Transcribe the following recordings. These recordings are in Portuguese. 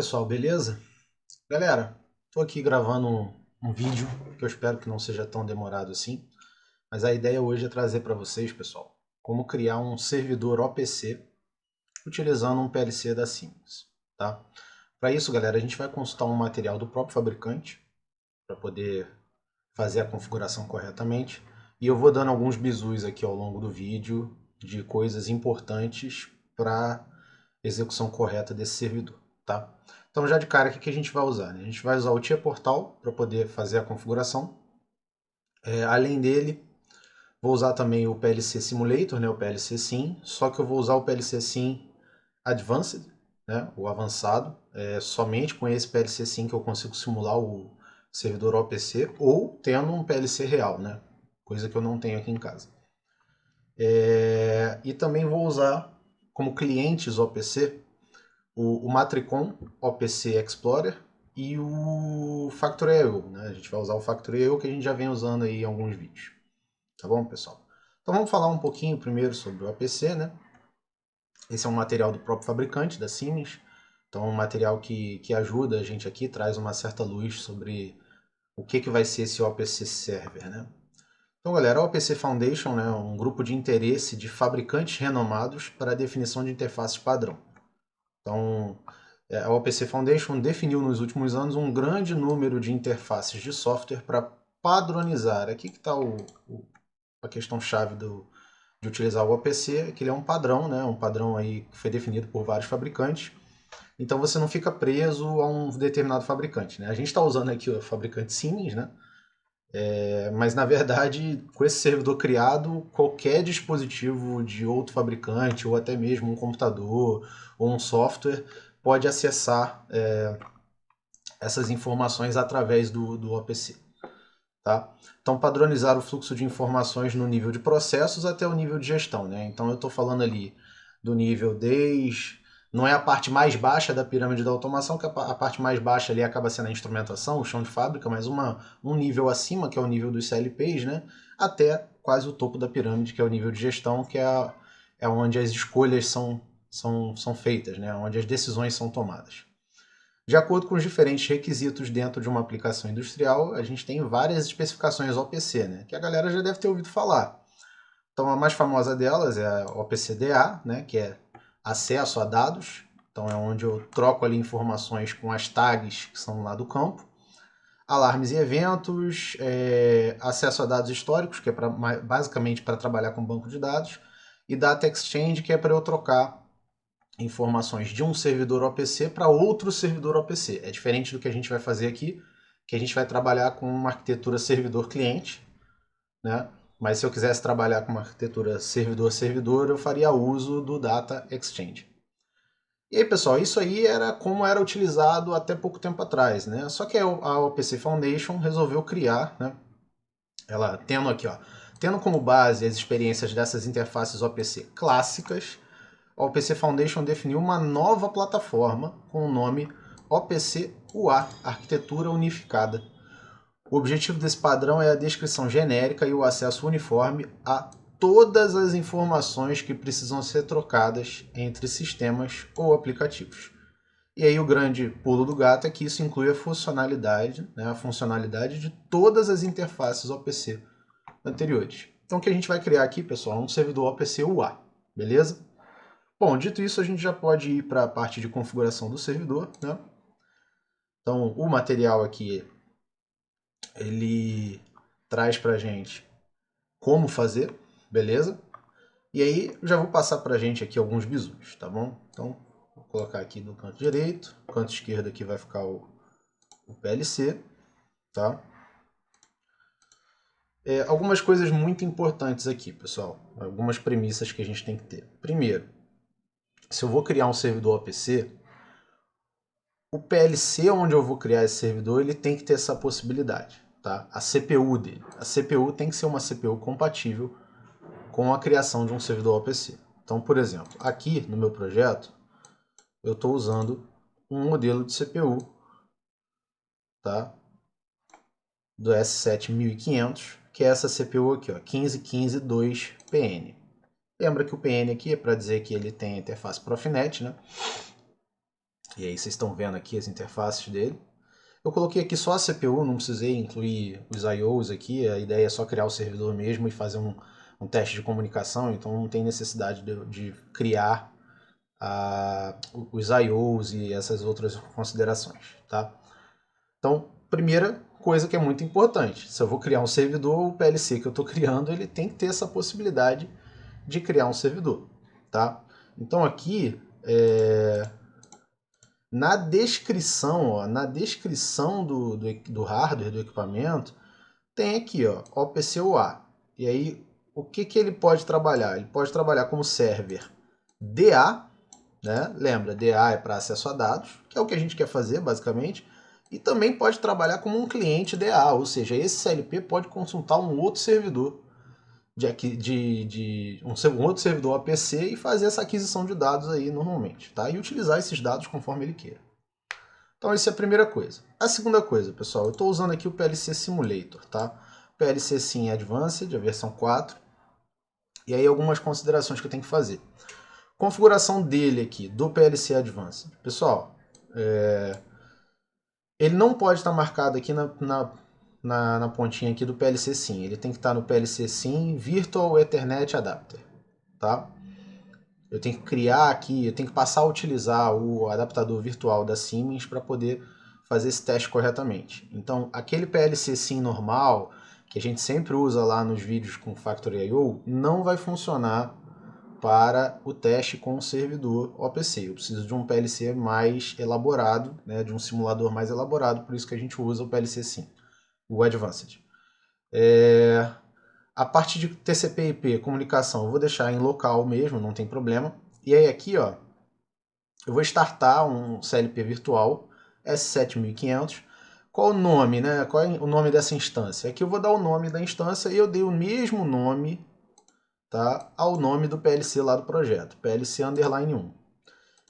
pessoal, beleza? Galera, tô aqui gravando um vídeo que eu espero que não seja tão demorado assim, mas a ideia hoje é trazer para vocês, pessoal, como criar um servidor OPC utilizando um PLC da Siemens, tá? Para isso, galera, a gente vai consultar um material do próprio fabricante para poder fazer a configuração corretamente, e eu vou dando alguns bizus aqui ao longo do vídeo de coisas importantes para execução correta desse servidor, tá? Então já de cara, o que a gente vai usar? Né? A gente vai usar o Tia Portal para poder fazer a configuração. Além dele, vou usar também o PLC Simulator, né? O PLC Sim, só que eu vou usar o PLC Sim Advanced, né? O avançado. Somente com esse PLC Sim que eu consigo simular o servidor OPC ou tendo um PLC real, né? Coisa que eu não tenho aqui em casa. E também vou usar como clientes OPC o Matricon OPC Explorer e o Factorio, né? A gente vai usar o Factorio que a gente já vem usando aí em alguns vídeos. Tá bom, pessoal? Então vamos falar um pouquinho primeiro sobre o OPC, né? Esse é um material do próprio fabricante, da Siemens. Então é um material que ajuda a gente aqui, traz uma certa luz sobre o que vai ser esse OPC Server, né? Então, galera, a OPC Foundation é um grupo de interesse de fabricantes renomados para a definição de interfaces padrão. Então, a OPC Foundation definiu nos últimos anos um grande número de interfaces de software para padronizar. Aqui que está a questão-chave de utilizar o OPC, que ele é um padrão, né? Um padrão aí que foi definido por vários fabricantes. Então você não fica preso a um determinado fabricante, né? A gente está usando aqui o fabricante Siemens, né? Mas na verdade, com esse servidor criado, qualquer dispositivo de outro fabricante, ou até mesmo um computador ou um software, pode acessar essas informações através do OPC. Tá? Então, padronizar o fluxo de informações no nível de processos até o nível de gestão. Né? Então, eu estou falando ali do nível não é a parte mais baixa da pirâmide da automação, que a parte mais baixa ali acaba sendo a instrumentação, o chão de fábrica, mas um nível acima, que é o nível dos CLPs, né? Até quase o topo da pirâmide, que é o nível de gestão, que é onde as escolhas são feitas, né? Onde as decisões são tomadas. De acordo com os diferentes requisitos dentro de uma aplicação industrial, a gente tem várias especificações OPC, né? Que a galera já deve ter ouvido falar. Então, a mais famosa delas é a OPC-DA, né? Que é acesso a dados. Então, é onde eu troco ali informações com as tags que são lá do campo. Alarmes e eventos, acesso a dados históricos, que é basicamente para trabalhar com banco de dados. E Data Exchange, que é para eu trocar informações de um servidor OPC para outro servidor OPC. É diferente do que a gente vai fazer aqui, que a gente vai trabalhar com uma arquitetura servidor-cliente, né? Mas se eu quisesse trabalhar com uma arquitetura servidor-servidor, eu faria uso do Data Exchange. E aí, pessoal, isso aí era como era utilizado até pouco tempo atrás, né? Só que a OPC Foundation resolveu criar, né? Ela tendo aqui, ó, tendo como base as experiências dessas interfaces OPC clássicas, a OPC Foundation definiu uma nova plataforma com o nome OPC UA, Arquitetura Unificada. O objetivo desse padrão é a descrição genérica e o acesso uniforme a todas as informações que precisam ser trocadas entre sistemas ou aplicativos. E aí o grande pulo do gato é que isso inclui a funcionalidade, né, de todas as interfaces OPC anteriores. Então o que a gente vai criar aqui, pessoal, é um servidor OPC UA, beleza? Bom, dito isso, a gente já pode ir para a parte de configuração do servidor, né? Então, o material aqui, ele traz para a gente como fazer, beleza? E aí, já vou passar para a gente aqui alguns bizus, tá bom? Então, vou colocar aqui no canto direito, no canto esquerdo aqui vai ficar o PLC, tá? Algumas coisas muito importantes aqui, pessoal. Algumas premissas que a gente tem que ter. Primeiro, se eu vou criar um servidor OPC, o PLC onde eu vou criar esse servidor, ele tem que ter essa possibilidade, tá? A CPU dele. A CPU tem que ser uma CPU compatível com a criação de um servidor OPC. Então, por exemplo, aqui no meu projeto, eu estou usando um modelo de CPU, tá? Do S7 1500, que é essa CPU aqui, ó, 15152PN. Lembra que o PN aqui é para dizer que ele tem a interface Profinet, né? E aí vocês estão vendo aqui as interfaces dele. Eu coloquei aqui só a CPU, não precisei incluir os I/Os aqui, a ideia é só criar o servidor mesmo e fazer um teste de comunicação, então não tem necessidade de criar os I/Os e essas outras considerações, tá? Então, primeira coisa que é muito importante, se eu vou criar um servidor, o PLC que eu estou criando, ele tem que ter essa possibilidade de criar um servidor, tá? Então aqui, na descrição, ó, na descrição do hardware, do equipamento, tem aqui, ó, OPC UA. E aí, o que ele pode trabalhar? Ele pode trabalhar como server DA, né? Lembra, DA é para acesso a dados, que é o que a gente quer fazer, basicamente. E também pode trabalhar como um cliente DA, ou seja, esse CLP pode consultar um outro servidor um outro servidor APC e fazer essa aquisição de dados aí normalmente, tá? E utilizar esses dados conforme ele queira. Então essa é a primeira coisa. A segunda coisa, pessoal, eu estou usando aqui o PLC Simulator, tá? PLC Sim Advanced, a versão 4. E aí algumas considerações que eu tenho que fazer. Configuração dele aqui, do PLC Advanced. Pessoal, ele não pode estar marcado aqui na pontinha aqui do PLC Sim. Ele tem que estar no PLC Sim Virtual Ethernet Adapter, tá? Eu tenho que criar aqui, eu tenho que passar a utilizar o adaptador virtual da Siemens para poder fazer esse teste corretamente. Então, aquele PLC Sim normal, que a gente sempre usa lá nos vídeos com Factory I/O, não vai funcionar para o teste com o servidor OPC. Eu preciso de um PLC mais elaborado, né, de um simulador mais elaborado, por isso que a gente usa o PLC Sim, o Advanced. A parte de TCP/IP, comunicação, eu vou deixar em local mesmo, não tem problema. E aí aqui, ó, eu vou startar um CLP virtual S7500. Qual o nome, né? Qual é o nome dessa instância? Aqui eu vou dar o nome da instância e eu dei o mesmo nome, tá, ao nome do PLC lá do projeto, PLC_1.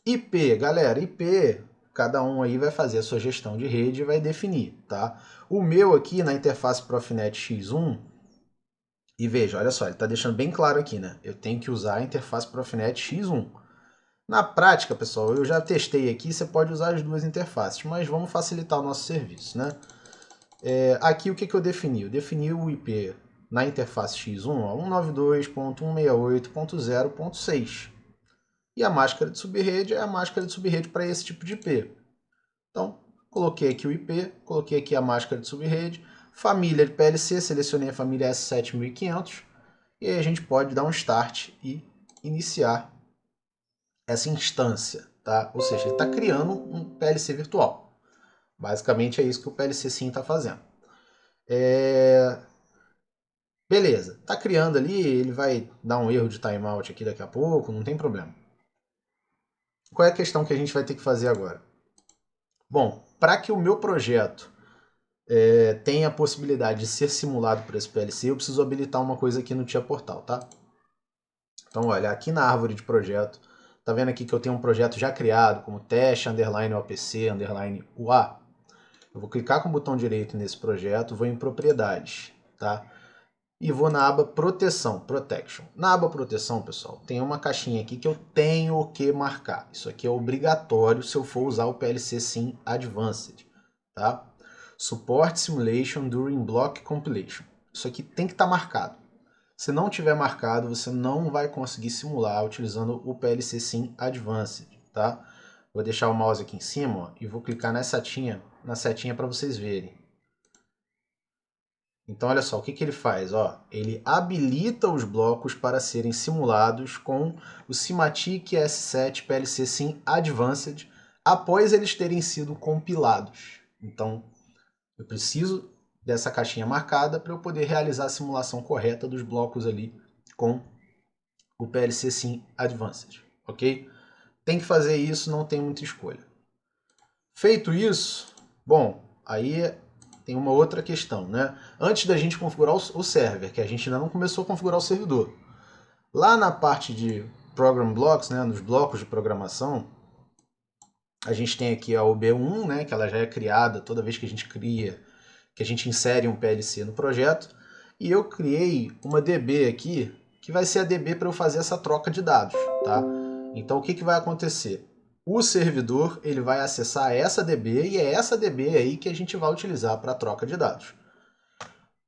IP, galera, IP, cada um aí vai fazer a sua gestão de rede e vai definir, tá? O meu aqui na interface Profinet X1, e veja, olha só, ele está deixando bem claro aqui, né? Eu tenho que usar a interface Profinet X1. Na prática, pessoal, eu já testei aqui, você pode usar as duas interfaces, mas vamos facilitar o nosso serviço, né? Aqui o que eu defini? Eu defini o IP na interface X1, 192.168.0.6. E a máscara de subrede é a máscara de subrede para esse tipo de IP. Então, coloquei aqui o IP, coloquei aqui a máscara de subrede, família de PLC, selecionei a família S7500, e aí a gente pode dar um start e iniciar essa instância, tá? Ou seja, ele está criando um PLC virtual. Basicamente é isso que o PLC Sim está fazendo. Beleza, está criando ali, ele vai dar um erro de timeout aqui daqui a pouco, não tem problema. Qual é a questão que a gente vai ter que fazer agora? Bom, para que o meu projeto tenha a possibilidade de ser simulado por esse PLC, eu preciso habilitar uma coisa aqui no Tia Portal, tá? Então, olha, aqui na árvore de projeto, tá vendo aqui que eu tenho um projeto já criado, como teste_opc_ua. Eu vou clicar com o botão direito nesse projeto, vou em propriedades, tá? E vou na aba proteção, protection. Na aba proteção, pessoal, tem uma caixinha aqui que eu tenho que marcar. Isso aqui é obrigatório se eu for usar o PLC Sim Advanced, tá? Support Simulation During Block Compilation. Isso aqui tem que estar marcado. Se não tiver marcado, você não vai conseguir simular utilizando o PLC Sim Advanced, tá? Vou deixar o mouse aqui em cima, ó, e vou clicar na setinha para vocês verem. Então, olha só, o que ele faz? Ó, ele habilita os blocos para serem simulados com o Simatic S7 PLC Sim Advanced após eles terem sido compilados. Então, eu preciso dessa caixinha marcada para eu poder realizar a simulação correta dos blocos ali com o PLC Sim Advanced, ok? Tem que fazer isso, não tem muita escolha. Feito isso, bom, aí tem uma outra questão, né? Antes da gente configurar o server, que a gente ainda não começou a configurar o servidor, lá na parte de Program Blocks, né, nos blocos de programação, a gente tem aqui a OB1, né, que ela já é criada toda vez que a gente cria, que a gente insere um PLC no projeto, e eu criei uma DB aqui, que vai ser a DB para eu fazer essa troca de dados, tá? Então o que vai acontecer? o servidor ele vai acessar essa DB e é essa DB aí que a gente vai utilizar para troca de dados.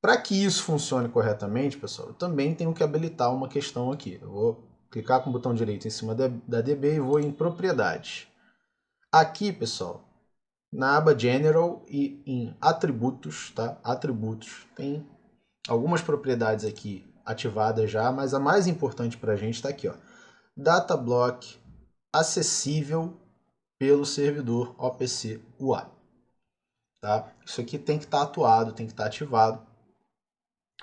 Para que isso funcione corretamente, pessoal, eu também tenho que habilitar uma questão aqui. Eu vou clicar com o botão direito em cima da DB e vou em propriedades. Aqui, pessoal, na aba General e em atributos, tá? Atributos, tem algumas propriedades aqui ativadas já, mas a mais importante para a gente está aqui, ó. Data Block acessível pelo servidor OPC UA. Tá? Isso aqui tem que estar atuado, tem que estar ativado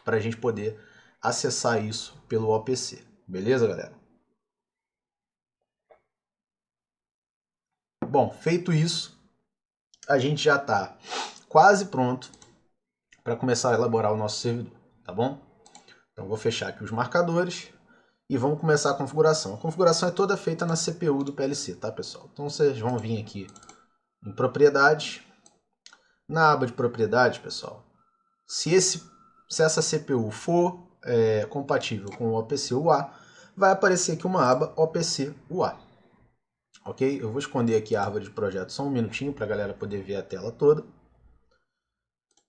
para a gente poder acessar isso pelo OPC. Beleza, galera? Bom, feito isso, a gente já está quase pronto para começar a elaborar o nosso servidor, tá bom? Então vou fechar aqui os marcadores e vamos começar a configuração. A configuração é toda feita na CPU do PLC, tá, pessoal? Então vocês vão vir aqui em propriedades. Na aba de propriedades, pessoal, se essa CPU for compatível com o OPC UA, vai aparecer aqui uma aba OPC UA. Ok? Eu vou esconder aqui a árvore de projeto só um minutinho para a galera poder ver a tela toda.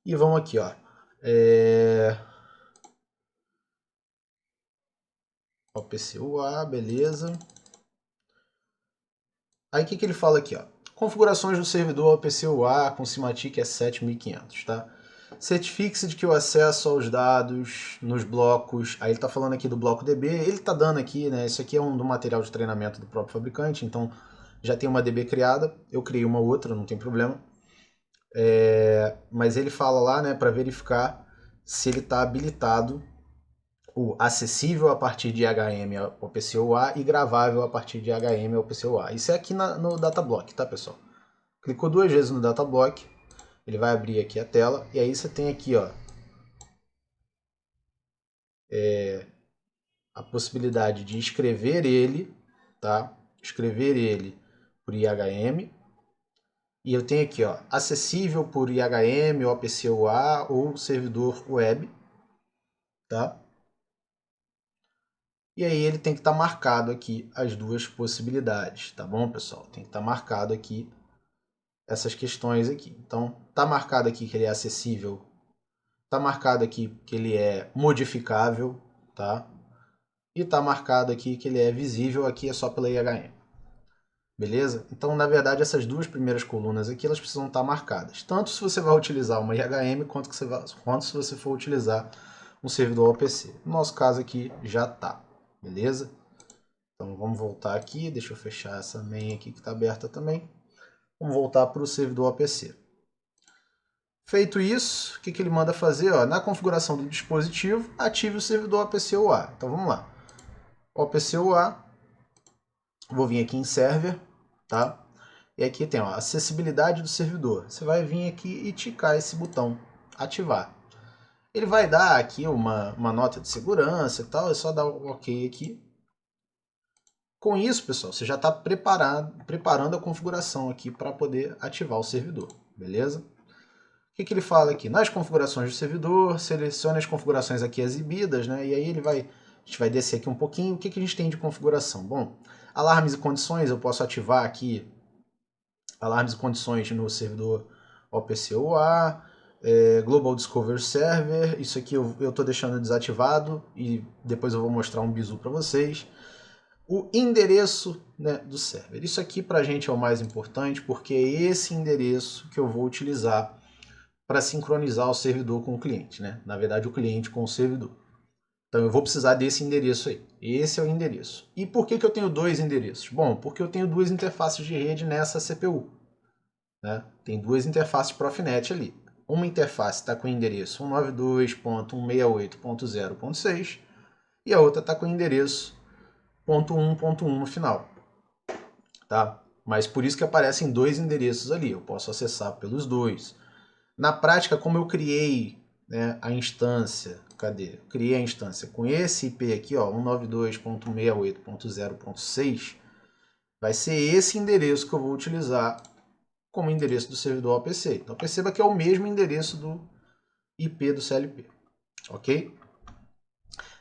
E vamos aqui, ó. OPC UA, beleza. Aí o que ele fala aqui, ó? Configurações do servidor OPC UA com Simatic é 7500, tá? Certifique-se de que o acesso aos dados nos blocos, aí ele está falando aqui do bloco DB, ele está dando aqui, né? Isso aqui é do material de treinamento do próprio fabricante, então já tem uma DB criada, eu criei uma outra, não tem problema. Mas ele fala lá, né, para verificar se ele está habilitado o acessível a partir de HM OPC UA e gravável a partir de HM OPC UA. Isso é aqui no Datablock, tá, pessoal? Clicou 2 vezes no Datablock, ele vai abrir aqui a tela e aí você tem aqui, ó, a possibilidade de escrever ele, tá? Escrever ele por IHM. E eu tenho aqui, ó, acessível por IHM, OPC UA ou servidor web, tá? E aí ele tem que estar marcado aqui as duas possibilidades, tá bom, pessoal? Tem que estar marcado aqui essas questões aqui. Então, tá marcado aqui que ele é acessível, tá marcado aqui que ele é modificável, tá? E tá marcado aqui que ele é visível, aqui é só pela IHM. Beleza? Então, na verdade, essas duas primeiras colunas aqui, elas precisam estar marcadas. Tanto se você vai utilizar uma IHM, quanto se você for utilizar um servidor OPC. No nosso caso aqui, já tá. Beleza? Então, vamos voltar aqui. Deixa eu fechar essa main aqui que está aberta também. Vamos voltar para o servidor OPC. Feito isso, o que ele manda fazer? Ó, na configuração do dispositivo, ative o servidor OPC UA. Então, vamos lá. OPC UA. Vou vir aqui em Server. Tá? E aqui tem, ó, acessibilidade do servidor. Você vai vir aqui e ticar esse botão, ativar. Ele vai dar aqui uma nota de segurança e tal, é só dar o OK aqui. Com isso, pessoal, você já está preparando a configuração aqui para poder ativar o servidor, beleza? O que ele fala aqui? Nas configurações do servidor, selecione as configurações aqui exibidas, né? E aí a gente vai descer aqui um pouquinho. O que a gente tem de configuração? Bom, alarmes e condições, eu posso ativar aqui alarmes e condições no servidor OPC UA, Global Discovery Server, isso aqui eu estou deixando desativado e depois eu vou mostrar um bizu para vocês. O endereço, né, do server. Isso aqui para a gente é o mais importante porque é esse endereço que eu vou utilizar para sincronizar o servidor com o cliente, né? Na verdade, o cliente com o servidor. Então eu vou precisar desse endereço aí. Esse é o endereço. E por que eu tenho dois endereços? Bom, porque eu tenho duas interfaces de rede nessa CPU. Né? Tem duas interfaces Profinet ali. Uma interface está com o endereço 192.168.0.6 e a outra está com o endereço .1.1 no final. Tá? Mas por isso que aparecem dois endereços ali. Eu posso acessar pelos dois. Na prática, como eu criei, né, a instância, cadê? Eu criei a instância com esse IP aqui, 192.168.0.6, vai ser esse endereço que eu vou utilizar como endereço do servidor OPC. Então perceba que é o mesmo endereço do IP do CLP, ok?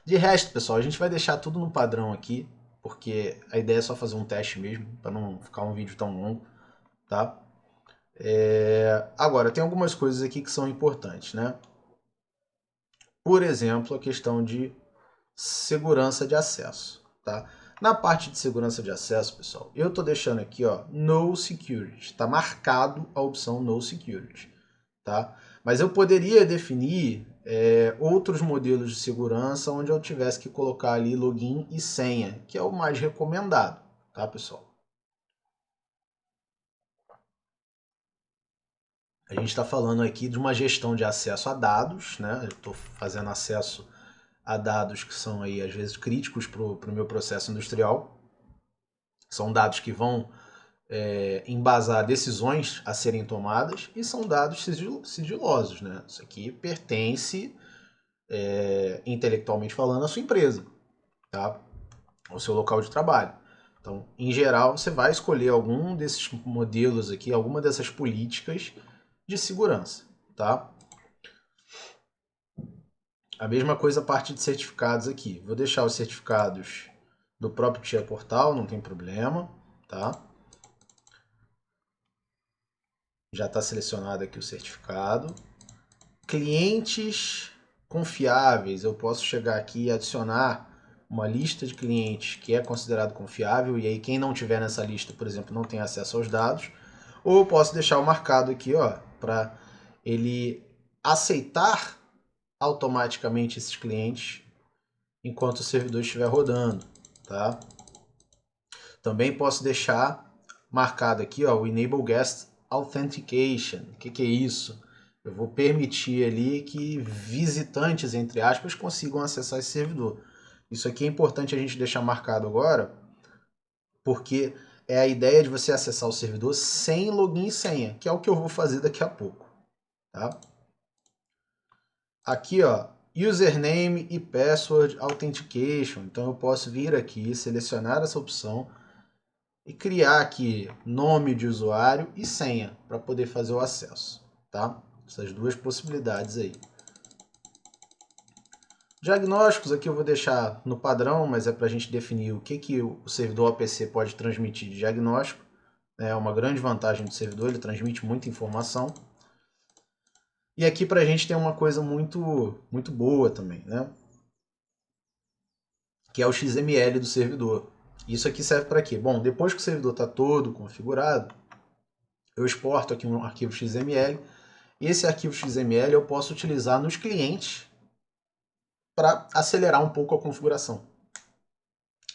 De resto, pessoal, a gente vai deixar tudo no padrão aqui, porque a ideia é só fazer um teste mesmo, para não ficar um vídeo tão longo, tá? Agora, tem algumas coisas aqui que são importantes, né? Por exemplo, a questão de segurança de acesso, tá? Na parte de segurança de acesso, pessoal, eu tô deixando aqui, ó, No Security. Tá marcado a opção No Security, tá? Mas eu poderia definir outros modelos de segurança onde eu tivesse que colocar ali login e senha, que é o mais recomendado, tá, pessoal? A gente está falando aqui de uma gestão de acesso a dados, né? Eu estou fazendo acesso a dados que são aí às vezes críticos para o meu processo industrial. São dados que vão embasar decisões a serem tomadas e são dados sigilosos, né? Isso aqui pertence, intelectualmente falando, à sua empresa, tá? Ao seu local de trabalho. Então, em geral, você vai escolher algum desses modelos aqui, alguma dessas políticas de segurança, tá? A mesma coisa a parte de certificados aqui. Vou deixar os certificados do próprio Tia Portal, não tem problema, tá? Já está selecionado aqui o certificado. Clientes confiáveis, eu posso chegar aqui e adicionar uma lista de clientes que é considerado confiável, e aí quem não tiver nessa lista, por exemplo, não tem acesso aos dados. Ou eu posso deixar o marcado aqui, ó, para ele aceitar automaticamente esses clientes enquanto o servidor estiver rodando, tá? Também posso deixar marcado aqui, ó, o Enable Guest Authentication. O que é isso? Eu vou permitir ali que visitantes, entre aspas, consigam acessar esse servidor. Isso aqui é importante a gente deixar marcado agora, porque é a ideia de você acessar o servidor sem login e senha, que é o que eu vou fazer daqui a pouco, tá? Aqui, ó, Username e Password Authentication. Então eu posso vir aqui, selecionar essa opção e criar aqui nome de usuário e senha para poder fazer o acesso, tá? Essas duas possibilidades aí. Diagnósticos aqui eu vou deixar no padrão, mas é para a gente definir o que o servidor OPC pode transmitir de diagnóstico. É uma grande vantagem do servidor, ele transmite muita informação. E aqui para a gente tem uma coisa muito boa também, né? Que é o XML do servidor. Isso aqui serve para quê? Bom, depois que o servidor está todo configurado, eu exporto aqui um arquivo XML. E esse arquivo XML eu posso utilizar nos clientes para acelerar um pouco a configuração.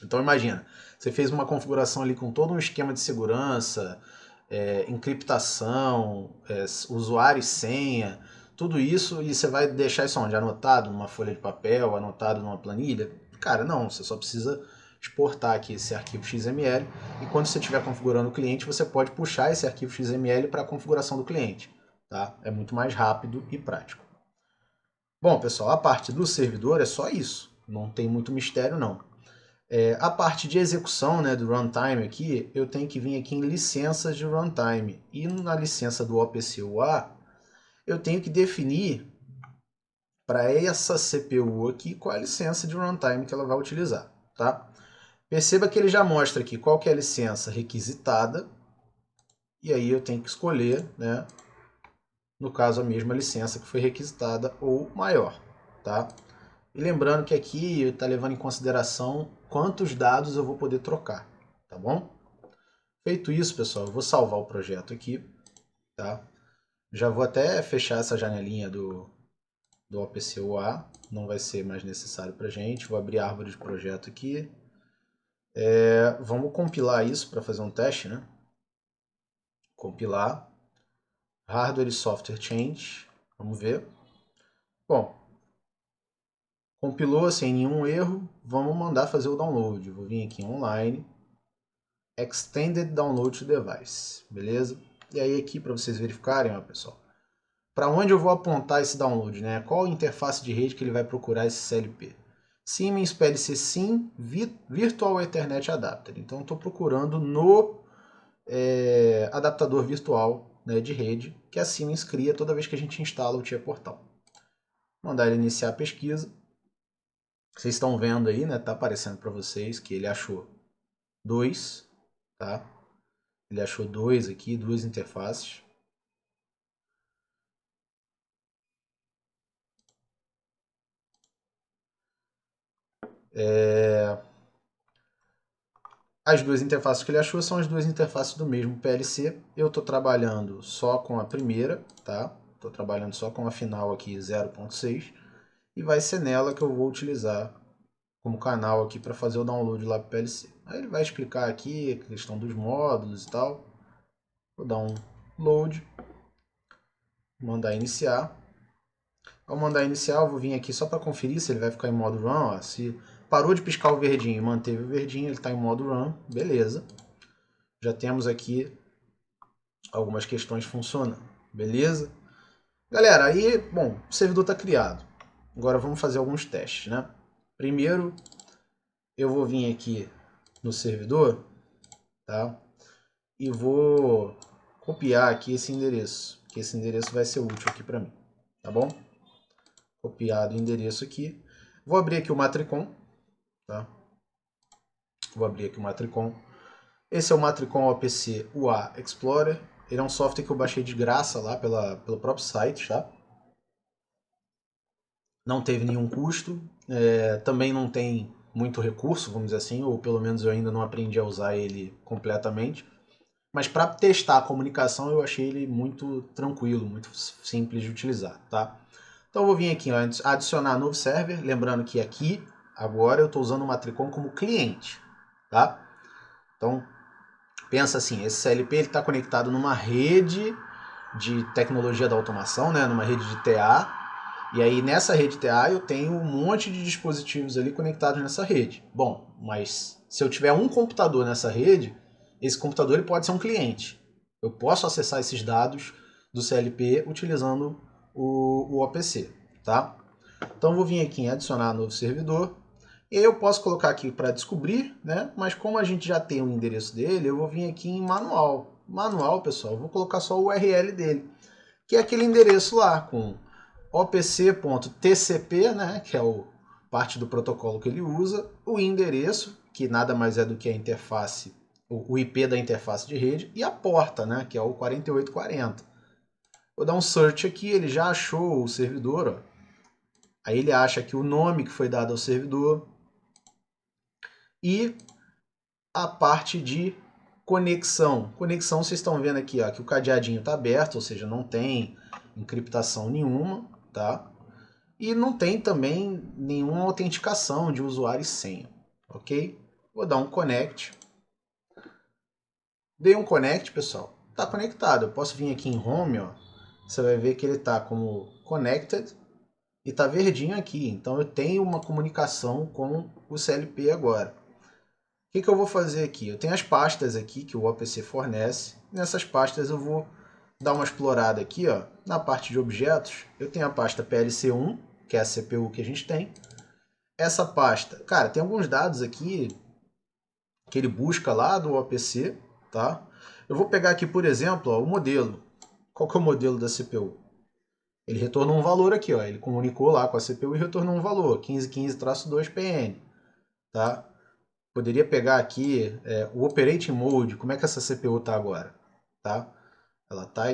Então imagina, você fez uma configuração ali com todo um esquema de segurança, encriptação, usuário e senha, tudo isso, e você vai deixar isso onde? Anotado numa folha de papel, anotado numa planilha? Cara, não, você só precisa exportar aqui esse arquivo XML e quando você estiver configurando o cliente, você pode puxar esse arquivo XML para a configuração do cliente. Tá? É muito mais rápido e prático. Bom, pessoal, a parte do servidor é só isso. Não tem muito mistério, não. A parte de execução, né, do runtime aqui, eu tenho que vir aqui em licenças de runtime. E na licença do OPC UA, eu tenho que definir para essa CPU aqui qual é a licença de runtime que ela vai utilizar. Tá? Perceba que ele já mostra aqui qual que é a licença requisitada. E aí eu tenho que escolher, né, no caso a mesma licença que foi requisitada ou maior. Tá? E lembrando que aqui está levando em consideração quantos dados eu vou poder trocar, tá bom? Feito isso, pessoal, eu vou salvar o projeto aqui, tá? Já vou até fechar essa janelinha do OPC UA, não vai ser mais necessário para a gente. Vou abrir a árvore de projeto aqui. Vamos compilar isso para fazer um teste, né? Compilar. Hardware e Software Change. Vamos ver. Bom, compilou sem nenhum erro. Vamos mandar fazer o download. Vou vir aqui em online. Extended Download to Device, beleza? E aí aqui para vocês verificarem, ó, pessoal, para onde eu vou apontar esse download, né? Qual interface de rede que ele vai procurar esse CLP? Siemens PLC SIM Virtual Ethernet Adapter. Então estou procurando no adaptador virtual, né, de rede que a Siemens cria toda vez que a gente instala o Tia Portal. Mandar ele iniciar a pesquisa. Vocês estão vendo aí, né? Tá aparecendo para vocês que ele achou 2, tá? Ele achou 2 aqui, 2 interfaces. As 2 interfaces que ele achou são as 2 interfaces do mesmo PLC. Eu estou trabalhando só com a primeira, tá? Estou trabalhando só com a final aqui 0.6 e vai ser nela que eu vou utilizar como canal aqui para fazer o download lá para o PLC. Aí ele vai explicar aqui a questão dos módulos e tal. Vou dar um load, mandar iniciar. Ao mandar iniciar, eu vou vir aqui só para conferir se ele vai ficar em modo run. Ó. Se parou de piscar o verdinho e manteve o verdinho, ele está em modo run, beleza. Já temos aqui algumas questões funcionando, beleza? Galera, aí, bom, o servidor está criado. Agora vamos fazer alguns testes, né? Primeiro, eu vou vir aqui no servidor, tá? E vou copiar aqui esse endereço, que esse endereço vai ser útil aqui para mim, tá bom? Copiado o endereço aqui. Vou abrir aqui o Matricon, tá? Vou abrir aqui o Matricon. Esse é o Matricon OPC UA Explorer. Ele é um software que eu baixei de graça lá pelo próprio site, tá? Não teve nenhum custo, também não tem muito recurso, vamos dizer assim, ou pelo menos eu ainda não aprendi a usar ele completamente. Mas para testar a comunicação eu achei ele muito tranquilo, muito simples de utilizar, tá? Então eu vou vir aqui, ó, adicionar novo server, lembrando que aqui, agora eu estou usando o Matricon como cliente, tá? Então pensa assim, esse CLP está conectado numa rede de tecnologia da automação, né, numa rede de TA, e aí nessa rede TA eu tenho um monte de dispositivos ali conectados nessa rede. Bom, mas se eu tiver um computador nessa rede, esse computador ele pode ser um cliente. Eu posso acessar esses dados do CLP utilizando o OPC, tá? Então eu vou vir aqui em adicionar novo servidor. E aí eu posso colocar aqui para descobrir, né? Mas como a gente já tem o endereço dele, eu vou vir aqui em manual. Manual, pessoal, eu vou colocar só o URL dele, que é aquele endereço lá com opc.tcp, né, que é o parte do protocolo que ele usa, o endereço, que nada mais é do que a interface, o IP da interface de rede, e a porta, né, que é o 4840. Vou dar um search aqui, ele já achou o servidor, ó. Aí ele acha aqui o nome que foi dado ao servidor e a parte de conexão. Conexão, vocês estão vendo aqui, ó, que o cadeadinho está aberto, ou seja, não tem encriptação nenhuma, tá? E não tem também nenhuma autenticação de usuário e senha, ok? Vou dar um connect. Dei um connect, pessoal. Está conectado. Eu posso vir aqui em home, ó. Você vai ver que ele está como connected e está verdinho aqui. Então eu tenho uma comunicação com o CLP agora. O que eu vou fazer aqui? Eu tenho as pastas aqui que o OPC fornece. Nessas pastas eu vou dar uma explorada aqui, ó. Na parte de objetos, eu tenho a pasta PLC1, que é a CPU que a gente tem. Essa pasta, cara, tem alguns dados aqui que ele busca lá do OPC, tá? Eu vou pegar aqui, por exemplo, ó, o modelo. Qual que é o modelo da CPU? Ele retornou um valor aqui, ó. Ele comunicou lá com a CPU e retornou um valor, 1515-2PN, tá? Poderia pegar aqui o Operating Mode, como é que essa CPU está agora, tá? Ela está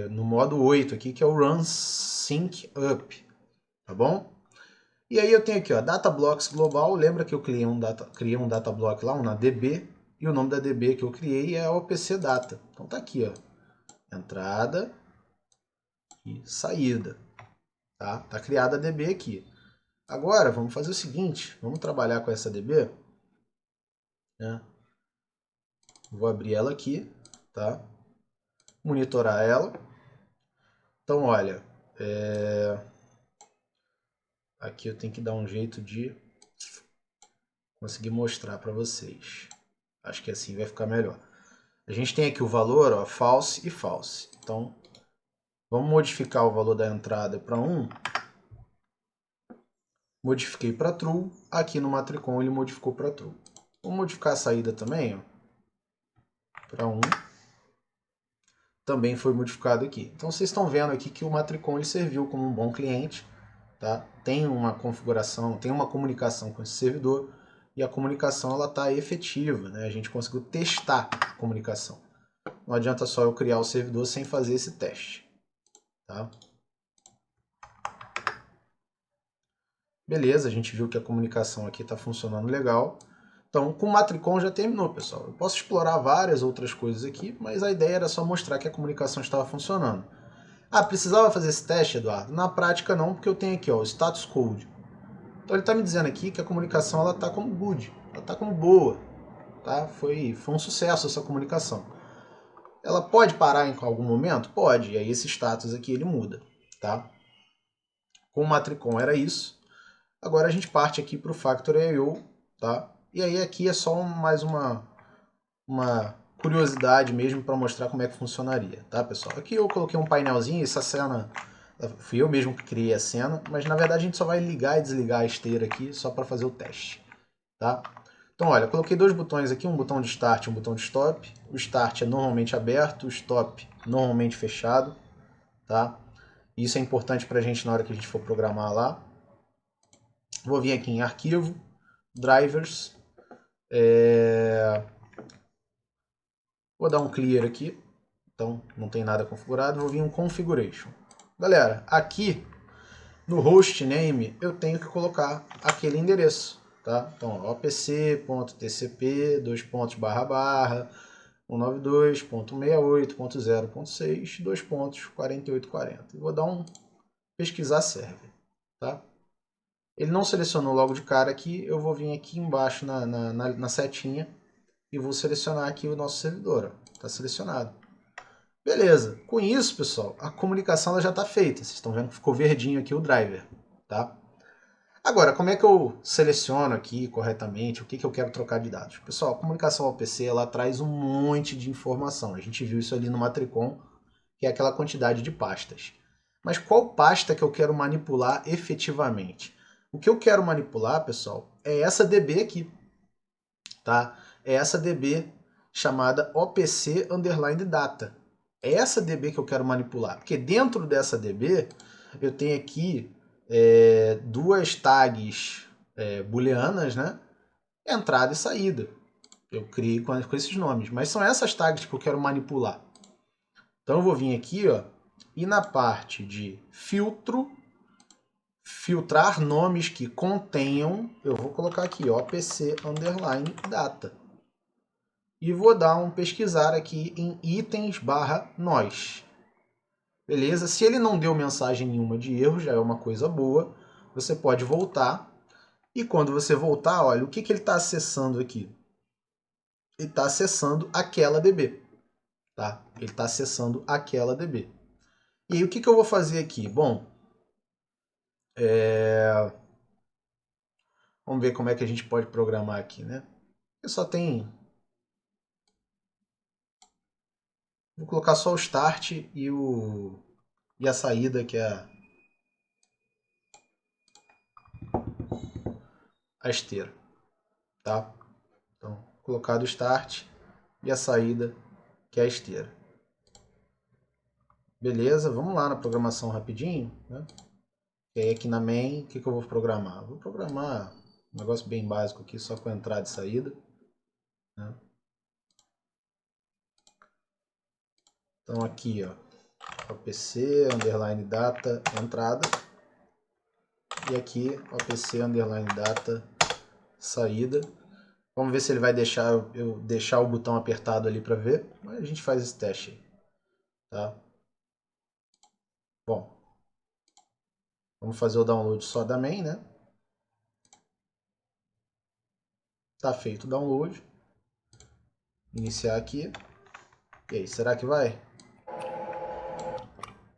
no modo 8 aqui, que é o Run Sync Up, tá bom? E aí eu tenho aqui, ó, Data Blocks Global. Lembra que eu criei um data block lá, na DB, e o nome da DB que eu criei é OPC Data. Então tá aqui, ó, entrada e saída, tá? Tá criada a DB aqui. Agora vamos fazer o seguinte, vamos trabalhar com essa DB, né? Vou abrir ela aqui, tá? Monitorar ela. Então, olha, aqui eu tenho que dar um jeito de conseguir mostrar para vocês. Acho que assim vai ficar melhor. A gente tem aqui o valor, ó, false e false. Então, vamos modificar o valor da entrada para 1. Modifiquei para true. Aqui no Matricon ele modificou para true. Vamos modificar a saída também, para 1. Também foi modificado aqui. Então vocês estão vendo aqui que o Matricon ele serviu como um bom cliente. tá? Tem uma configuração, tem uma comunicação com esse servidor e a comunicação ela está efetiva, né? A gente conseguiu testar a comunicação. Não adianta só eu criar o servidor sem fazer esse teste, tá? Beleza, a gente viu que a comunicação aqui está funcionando legal. Então, com o Matricon já terminou, pessoal. Eu posso explorar várias outras coisas aqui, mas a ideia era só mostrar que a comunicação estava funcionando. Ah, precisava fazer esse teste, Eduardo? Na prática não, porque eu tenho aqui ó, o status code. Então ele está me dizendo aqui que a comunicação está como good, ela está como boa. Tá? Foi um sucesso essa comunicação. Ela pode parar em algum momento? Pode, e aí esse status aqui ele muda. Tá? Com o Matricon era isso. Agora a gente parte aqui para o Factory.io, tá? E aí aqui é só mais uma curiosidade mesmo para mostrar como é que funcionaria, tá, pessoal? Aqui eu coloquei um painelzinho, essa cena fui eu mesmo que criei a cena, mas na verdade a gente só vai ligar e desligar a esteira aqui só para fazer o teste, tá? Então, olha, eu coloquei dois botões aqui, um botão de start e um botão de stop. O start é normalmente aberto, o stop normalmente fechado, tá? Isso é importante para a gente na hora que a gente for programar lá. Vou vir aqui em arquivo, drivers, vou dar um clear aqui, então não tem nada configurado, vou vir um configuration. Galera, aqui no hostname eu tenho que colocar aquele endereço, tá? Então, opc.tcp, 192.168.0.6, 4840. E vou dar um pesquisar server, tá? Ele não selecionou logo de cara aqui, eu vou vir aqui embaixo na setinha e vou selecionar aqui o nosso servidor. Está selecionado. Beleza. Com isso, pessoal, a comunicação ela já está feita. Vocês estão vendo que ficou verdinho aqui o driver. Tá? Agora, como é que eu seleciono aqui corretamente o que eu quero trocar de dados? Pessoal, a comunicação ao PC ela traz um monte de informação. A gente viu isso ali no Matricon, que é aquela quantidade de pastas. Mas qual pasta que eu quero manipular efetivamente? O que eu quero manipular, pessoal, é essa DB aqui. Tá? É essa DB chamada OPC underline data. É essa DB que eu quero manipular. Porque dentro dessa DB eu tenho aqui duas tags booleanas, né? Entrada e saída. Eu criei com esses nomes. Mas são essas tags que eu quero manipular. Então eu vou vir aqui ó, e na parte de filtro, filtrar nomes que contenham, eu vou colocar aqui OPC underline data. E vou dar um pesquisar aqui em itens barra nós. Beleza? Se ele não deu mensagem nenhuma de erro, já é uma coisa boa. Você pode voltar. E quando você voltar, olha, o que ele está acessando aqui? Ele está acessando aquela DB. Tá? Ele está acessando aquela DB. E aí o que eu vou fazer aqui? Bom, vamos ver como é que a gente pode programar aqui, né? Eu só tem... Vou colocar só o start e a saída, que é a esteira, tá? Então, colocado o start e a saída, que é a esteira. Beleza, vamos lá na programação rapidinho, né? E aí aqui na main, o que eu vou programar? Vou programar um negócio bem básico aqui, só com entrada e saída, né? Então aqui, ó, OPC, underline data, entrada. E aqui, OPC, underline data, saída. Vamos ver se ele vai deixar eu deixar o botão apertado ali para ver. Mas a gente faz esse teste aí, tá? Bom, vamos fazer o download só da main, né? Tá feito o download. Iniciar aqui. E aí, será que vai?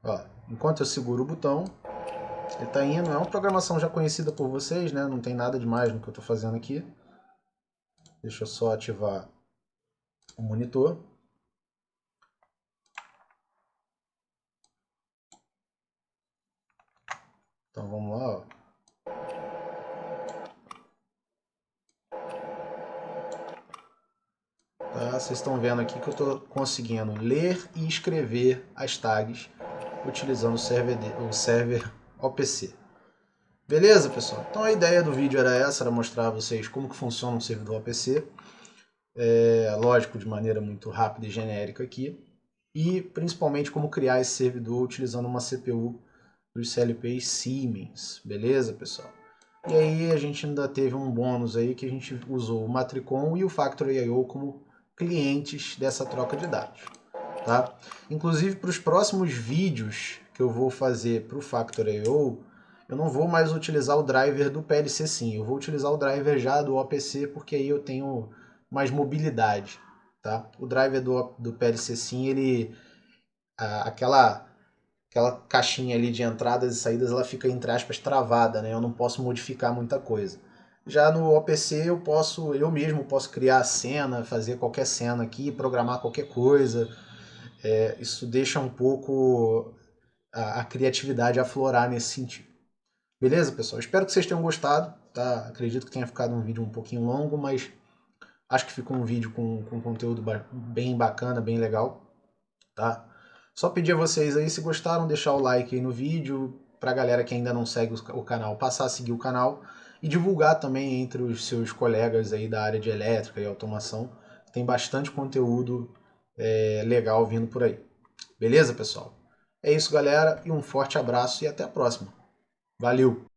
Ó, enquanto eu seguro o botão, ele está indo. É uma programação já conhecida por vocês, né? Não tem nada demais no que eu estou fazendo aqui. Deixa eu só ativar o monitor. Então vamos lá, ó. Tá? Vocês estão vendo aqui que eu estou conseguindo ler e escrever as tags utilizando o server OPC. Beleza, pessoal? Então a ideia do vídeo era essa, era mostrar a vocês como que funciona um servidor APC. Lógico, de maneira muito rápida e genérica aqui. E principalmente como criar esse servidor utilizando uma CPU dos CLPs Siemens. Beleza, pessoal? E aí a gente ainda teve um bônus aí que a gente usou o Matricon e o Factory.io como clientes dessa troca de dados. Tá? Inclusive para os próximos vídeos que eu vou fazer para o Factory.io, eu não vou mais utilizar o driver do PLC Sim, eu vou utilizar o driver já do OPC, porque aí eu tenho mais mobilidade. Tá? O driver do PLC Sim, ele, aquela caixinha ali de entradas e saídas, ela fica, entre aspas, travada, né? Eu não posso modificar muita coisa. Já no OPC eu mesmo posso criar a cena, fazer qualquer cena aqui, programar qualquer coisa. Isso deixa um pouco a criatividade aflorar nesse sentido. Beleza, pessoal? Espero que vocês tenham gostado. Tá? Acredito que tenha ficado um vídeo um pouquinho longo, mas acho que ficou um vídeo com conteúdo bem bacana, bem legal. Tá? Só pedir a vocês aí, se gostaram, deixar o like aí no vídeo, pra galera que ainda não segue o canal, passar a seguir o canal e divulgar também entre os seus colegas aí da área de elétrica e automação. Tem bastante conteúdo legal vindo por aí. Beleza, pessoal? É isso, galera, e um forte abraço e até a próxima. Valeu!